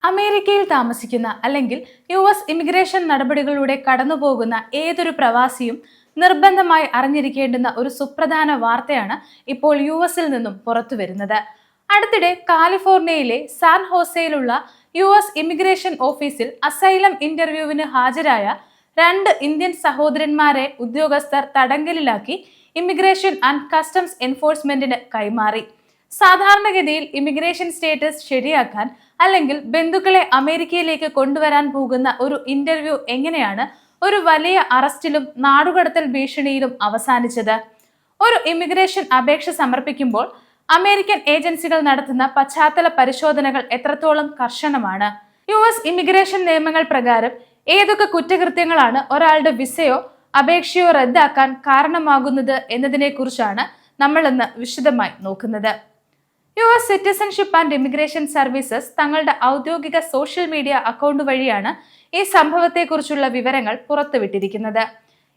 അമേരിക്കയിൽ താമസിക്കുന്ന അല്ലെങ്കിൽ US ഇമിഗ്രേഷൻ നടപടികളിലൂടെ കടന്നുപോകുന്ന ഏതൊരു പ്രവാസിയും നിർബന്ധമായി അറിഞ്ഞിരിക്കേണ്ടുന്ന ഒരു സുപ്രധാന വാർത്തയാണ് ഇപ്പോൾ US നിന്നും പുറത്തു വരുന്നത്. അടുത്തിടെ കാലിഫോർണിയയിലെ സാൻ ഹോസയിലുള്ള US ഇമിഗ്രേഷൻ ഓഫീസിൽ അസൈലം ഇന്റർവ്യൂവിന് ഹാജരായ 2 ഇന്ത്യൻ സഹോദരന്മാരെ ഉദ്യോഗസ്ഥർ തടങ്കലിലാക്കി ഇമിഗ്രേഷൻ ആൻഡ് കസ്റ്റംസ് എൻഫോഴ്സ്മെന്റിന് കൈമാറി. സാധാരണഗതിയിൽ ഇമിഗ്രേഷൻ സ്റ്റേറ്റസ് ശരിയാക്കാൻ അല്ലെങ്കിൽ ബന്ധുക്കളെ അമേരിക്കയിലേക്ക് കൊണ്ടുവരാൻ പോകുന്ന ഒരു ഇന്റർവ്യൂ എങ്ങനെയാണ് ഒരു വലിയ അറസ്റ്റിലും നാടുകടത്തൽ ഭീഷണിയിലും അവസാനിച്ചത്? ഒരു ഇമിഗ്രേഷൻ അപേക്ഷ സമർപ്പിക്കുമ്പോൾ അമേരിക്കൻ ഏജൻസികൾ നടത്തുന്ന പശ്ചാത്തല പരിശോധനകൾ എത്രത്തോളം കർശനമാണ്? US ഇമിഗ്രേഷൻ നിയമങ്ങൾ പ്രകാരം ഏതൊക്കെ കുറ്റകൃത്യങ്ങളാണ് ഒരാളുടെ വിസയോ അപേക്ഷയോ റദ്ദാക്കാൻ കാരണമാകുന്നത് എന്നതിനെ കുറിച്ചാണ് നമ്മൾ ഇന്ന് വിശദമായി നോക്കുന്നത്. US citizenship and immigration services തങ്ങളുടെ ഔദ്യോഗിക സോഷ്യൽ മീഡിയ അക്കൗണ്ട് വഴിയാണ് ഈ സംഭവത്തെക്കുറിച്ചുള്ള വിവരങ്ങൾ പുറത്തുവിട്ടിരിക്കുന്നത്.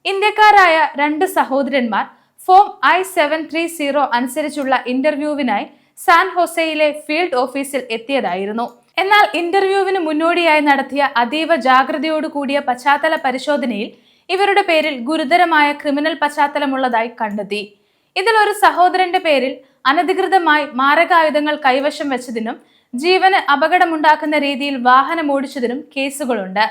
ഇന്ത്യക്കാരായ 2 സഹോദരന്മാർ ഫോം I-730 അനുസരിച്ചുള്ള ഇന്റർവ്യൂവിനായി സാൻ ഹോസയിലെ ഫീൽഡ് ഓഫീസിൽ എത്തിയതായിരുന്നു. എന്നാൽ ഇന്റർവ്യൂവിന് മുന്നോടിയായി നടത്തിയ അതീവ ജാഗ്രതയോടു കൂടിയ പശ്ചാത്തല പരിശോധനയിൽ ഇവരുടെ പേരിൽ ഗുരുതരമായ ക്രിമിനൽ പശ്ചാത്തലമുള്ളതായി കണ്ടെത്തി. ഇതിൽ ഒരു സഹോദരന്റെ പേരിൽ അനധികൃതമായി മാരകായുധങ്ങൾ കൈവശം വെച്ചതിനും ജീവന് അപകടമുണ്ടാക്കുന്ന രീതിയിൽ വാഹനം ഓടിച്ചതിനും കേസുകളുണ്ട്.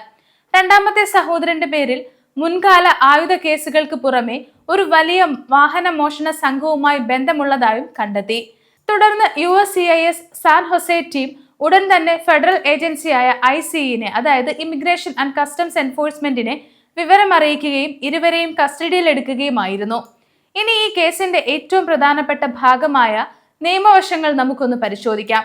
രണ്ടാമത്തെ സഹോദരന്റെ പേരിൽ മുൻകാല ആയുധ കേസുകൾക്ക് പുറമെ ഒരു വലിയ വാഹന മോഷണ സംഘവുമായി ബന്ധമുള്ളതായും കണ്ടെത്തി. തുടർന്ന് USCIS സാൻ ഹൊസെ ടീം ഉടൻ തന്നെ ഫെഡറൽ ഏജൻസിയായ ICE അതായത് ഇമിഗ്രേഷൻ ആൻഡ് കസ്റ്റംസ് എൻഫോഴ്സ്മെന്റിനെ വിവരമറിയിക്കുകയും ഇരുവരെയും കസ്റ്റഡിയിലെടുക്കുകയുമായിരുന്നു. ഇനി ഈ കേസിന്റെ ഏറ്റവും പ്രധാനപ്പെട്ട ഭാഗമായ നിയമവശങ്ങൾ നമുക്കൊന്ന് പരിശോധിക്കാം.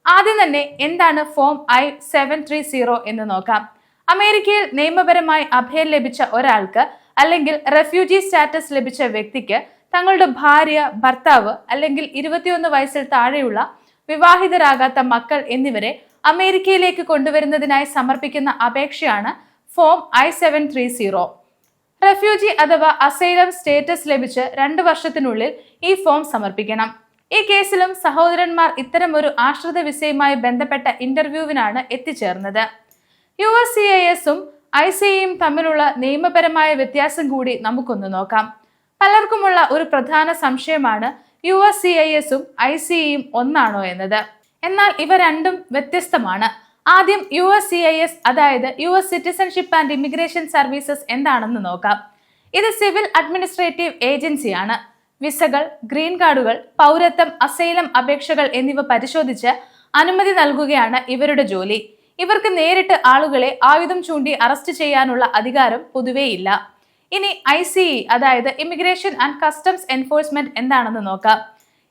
ആദ്യം തന്നെ എന്താണ് ഫോം I-730 എന്ന് നോക്കാം. അമേരിക്കയിൽ നിയമപരമായി അഭയം ലഭിച്ച ഒരാൾക്ക് അല്ലെങ്കിൽ റെഫ്യൂജി സ്റ്റാറ്റസ് ലഭിച്ച വ്യക്തിക്ക് തങ്ങളുടെ ഭാര്യ, ഭർത്താവ് അല്ലെങ്കിൽ 21 വയസ്സിൽ താഴെയുള്ള വിവാഹിതരാകാത്ത മക്കൾ എന്നിവരെ അമേരിക്കയിലേക്ക് കൊണ്ടുവരുന്നതിനായി സമർപ്പിക്കുന്ന അപേക്ഷയാണ് ഫോം I-730. റെഫ്യൂജി അഥവാ അസൈലം സ്റ്റേറ്റസ് ലഭിച്ച് 2 വർഷത്തിനുള്ളിൽ ഈ ഫോം സമർപ്പിക്കണം. ഈ കേസിലും സഹോദരന്മാർ ഇത്തരം ഒരു ആശ്രിത വിസയുമായി ബന്ധപ്പെട്ട ഇന്റർവ്യൂവിനാണ് എത്തിച്ചേർന്നത്. USCIS-ഉം ICE-യും തമ്മിലുള്ള നിയമപരമായ വ്യത്യാസം കൂടി നമുക്കൊന്ന് നോക്കാം. പലർക്കുമുള്ള ഒരു പ്രധാന സംശയമാണ് USCIS-ഉം ICE-യും ഒന്നാണോ എന്നത്. എന്നാൽ ഇവ രണ്ടും വ്യത്യസ്തമാണ്. ആദ്യം USCIS അതായത് US citizenship and immigration services എന്താണെന്ന് നോക്കാം. ഇത് സിവിൽ അഡ്മിനിസ്ട്രേറ്റീവ് ഏജൻസിയാണ്. വിസകൾ, ഗ്രീൻ കാർഡുകൾ, പൗരത്വം, അസൈലം അപേക്ഷകൾ എന്നിവ പരിശോധിച്ച് അനുമതി നൽകുകയാണ് ഇവരുടെ ജോലി. ഇവർക്ക് നേരിട്ട് ആളുകളെ ആയുധം ചൂണ്ടി അറസ്റ്റ് ചെയ്യാനുള്ള അധികാരം പൊതുവേ ഇല്ല. ഇനി ICE അതായത് ഇമിഗ്രേഷൻ ആൻഡ് കസ്റ്റംസ് എൻഫോഴ്സ്മെന്റ് എന്താണെന്ന് നോക്കാം.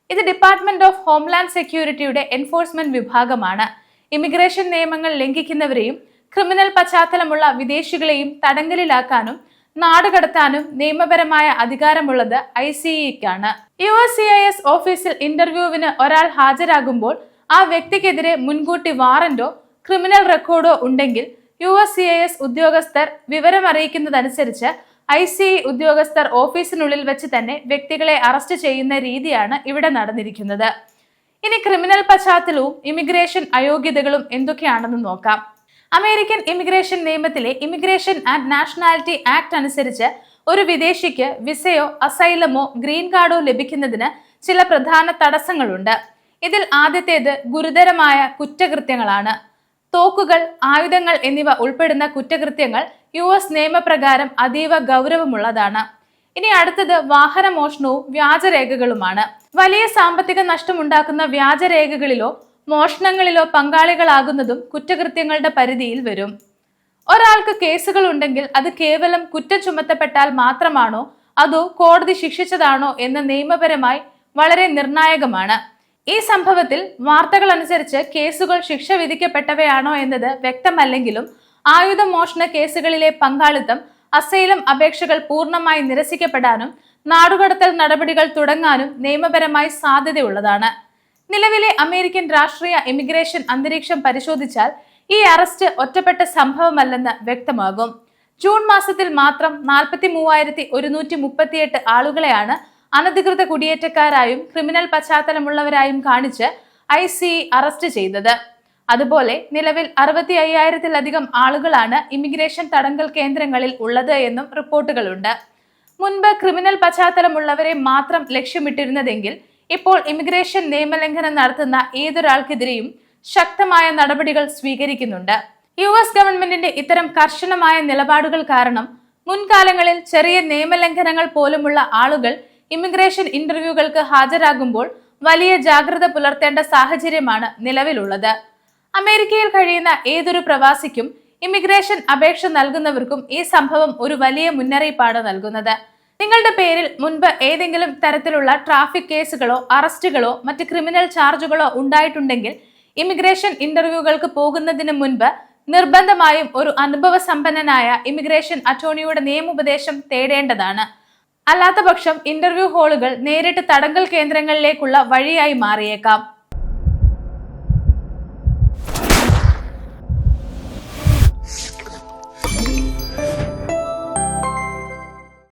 ഇത് ഡിപ്പാർട്ട്മെന്റ് ഓഫ് ഹോംലാൻഡ് സെക്യൂരിറ്റിയുടെ എൻഫോഴ്സ്മെന്റ് വിഭാഗമാണ്. ഇമിഗ്രേഷൻ നിയമങ്ങൾ ലംഘിക്കുന്നവരെയും ക്രിമിനൽ പശ്ചാത്തലമുള്ള വിദേശികളെയും തടങ്കലിലാക്കാനും നാടുകടത്താനും നിയമപരമായ അധികാരമുള്ളത് ICE-ക്കാണ്. USCIS ഓഫീസിൽ ഇന്റർവ്യൂവിന് ഒരാൾ ഹാജരാകുമ്പോൾ ആ വ്യക്തിക്കെതിരെ മുൻകൂട്ടി വാറന്റോ ക്രിമിനൽ റെക്കോർഡോ ഉണ്ടെങ്കിൽ USCIS ഉദ്യോഗസ്ഥർ വിവരമറിയിക്കുന്നതനുസരിച്ച് ICE ഉദ്യോഗസ്ഥർ ഓഫീസിനുള്ളിൽ വെച്ച് തന്നെ വ്യക്തികളെ അറസ്റ്റ് ചെയ്യുന്ന രീതിയാണ് ഇവിടെ നടന്നിരിക്കുന്നത്. ഇനി ക്രിമിനൽ പശ്ചാത്തലവും ഇമിഗ്രേഷൻ അയോഗ്യതകളും എന്തൊക്കെയാണെന്ന് നോക്കാം. അമേരിക്കൻ ഇമിഗ്രേഷൻ നിയമത്തിലെ ഇമിഗ്രേഷൻ ആൻഡ് നാഷണാലിറ്റി ആക്ട് അനുസരിച്ച് ഒരു വിദേശിക്ക് വിസയോ അസൈലമോ ഗ്രീൻ കാർഡോ ലഭിക്കുന്നതിന് ചില പ്രധാന തടസ്സങ്ങളുണ്ട്. ഇതിൽ ആദ്യത്തേത് ഗുരുതരമായ കുറ്റകൃത്യങ്ങളാണ്. തോക്കുകൾ, ആയുധങ്ങൾ എന്നിവ ഉൾപ്പെടുന്ന കുറ്റകൃത്യങ്ങൾ US നിയമപ്രകാരം അതീവ ഗൗരവമുള്ളതാണ്. ഇനി അടുത്തത് വാഹനമോഷണവും വ്യാജരേഖകളുമാണ്. വലിയ സാമ്പത്തിക നഷ്ടമുണ്ടാക്കുന്ന വ്യാജരേഖകളിലോ മോഷണങ്ങളിലോ പങ്കാളികളാകുന്നതും കുറ്റകൃത്യങ്ങളുടെ പരിധിയിൽ വരും. ഒരാൾക്ക് കേസുകൾ ഉണ്ടെങ്കിൽ അത് കേവലം കുറ്റം ചുമത്തപ്പെട്ടാൽ മാത്രമാണോ അതോ കോടതി ശിക്ഷിച്ചതാണോ എന്ന് നിയമപരമായി വളരെ നിർണായകമാണ്. ഈ സംഭവത്തിൽ വാർത്തകൾ അനുസരിച്ച് കേസുകൾ ശിക്ഷ വിധിക്കപ്പെട്ടവയാണോ എന്നത് വ്യക്തമല്ലെങ്കിലും ആയുധ മോഷണ കേസുകളിലെ പങ്കാളിത്തം അസൈലം അപേക്ഷകൾ പൂർണ്ണമായി നിരസിക്കപ്പെടാനും നാടുകടത്തൽ നടപടികൾ തുടങ്ങാനും നിയമപരമായി സാധ്യതയുള്ളതാണ്. നിലവിലെ അമേരിക്കൻ രാഷ്ട്രീയ ഇമിഗ്രേഷൻ അന്തരീക്ഷം പരിശോധിച്ചാൽ ഈ അറസ്റ്റ് ഒറ്റപ്പെട്ട സംഭവമല്ലെന്ന് വ്യക്തമാകും. ജൂൺ മാസത്തിൽ മാത്രം 43,138 ആളുകളെയാണ് അനധികൃത കുടിയേറ്റക്കാരായും ക്രിമിനൽ പശ്ചാത്തലമുള്ളവരായും കാണിച്ച് ICE അറസ്റ്റ് ചെയ്തത്. അതുപോലെ നിലവിൽ 65,000-ത്തിലധികം ആളുകളാണ് ഇമിഗ്രേഷൻ തടങ്കൽ കേന്ദ്രങ്ങളിൽ ഉള്ളത് എന്നും റിപ്പോർട്ടുകളുണ്ട്. മുൻപ് ക്രിമിനൽ പശ്ചാത്തലമുള്ളവരെ മാത്രം ലക്ഷ്യമിട്ടിരുന്നതെങ്കിൽ ഇപ്പോൾ ഇമിഗ്രേഷൻ നിയമലംഘനം നടത്തുന്ന ഏതൊരാൾക്കെതിരെയും ശക്തമായ നടപടികൾ സ്വീകരിക്കുന്നുണ്ട്. US ഗവൺമെന്റിന്റെ ഇത്തരം കർശനമായ നിലപാടുകൾ കാരണം മുൻകാലങ്ങളിൽ ചെറിയ നിയമലംഘനങ്ങൾ പോലുമുള്ള ആളുകൾ ഇമിഗ്രേഷൻ ഇന്റർവ്യൂകൾക്ക് ഹാജരാകുമ്പോൾ വലിയ ജാഗ്രത പുലർത്തേണ്ട സാഹചര്യമാണ് നിലവിലുള്ളത്. അമേരിക്കയിൽ കഴിയുന്ന ഏതൊരു പ്രവാസിക്കും ഇമിഗ്രേഷൻ അപേക്ഷ നൽകുന്നവർക്കും ഈ സംഭവം ഒരു വലിയ മുന്നറിയിപ്പാണ് നൽകുന്നത്. നിങ്ങളുടെ പേരിൽ മുൻപ് ഏതെങ്കിലും തരത്തിലുള്ള ട്രാഫിക് കേസുകളോ അറസ്റ്റുകളോ മറ്റ് ക്രിമിനൽ ചാർജുകളോ ഉണ്ടായിട്ടുണ്ടെങ്കിൽ ഇമിഗ്രേഷൻ ഇന്റർവ്യൂകൾക്ക് പോകുന്നതിന് മുൻപ് നിർബന്ധമായും ഒരു അനുഭവസമ്പന്നനായ ഇമിഗ്രേഷൻ അറ്റോർണിയുടെ നിയമോപദേശം തേടേണ്ടതാണ്. അല്ലാത്തപക്ഷം ഇന്റർവ്യൂ ഹാളുകൾ നേരിട്ട് തടങ്കൽ കേന്ദ്രങ്ങളിലേക്കുള്ള വഴിയായി മാറിയേക്കാം.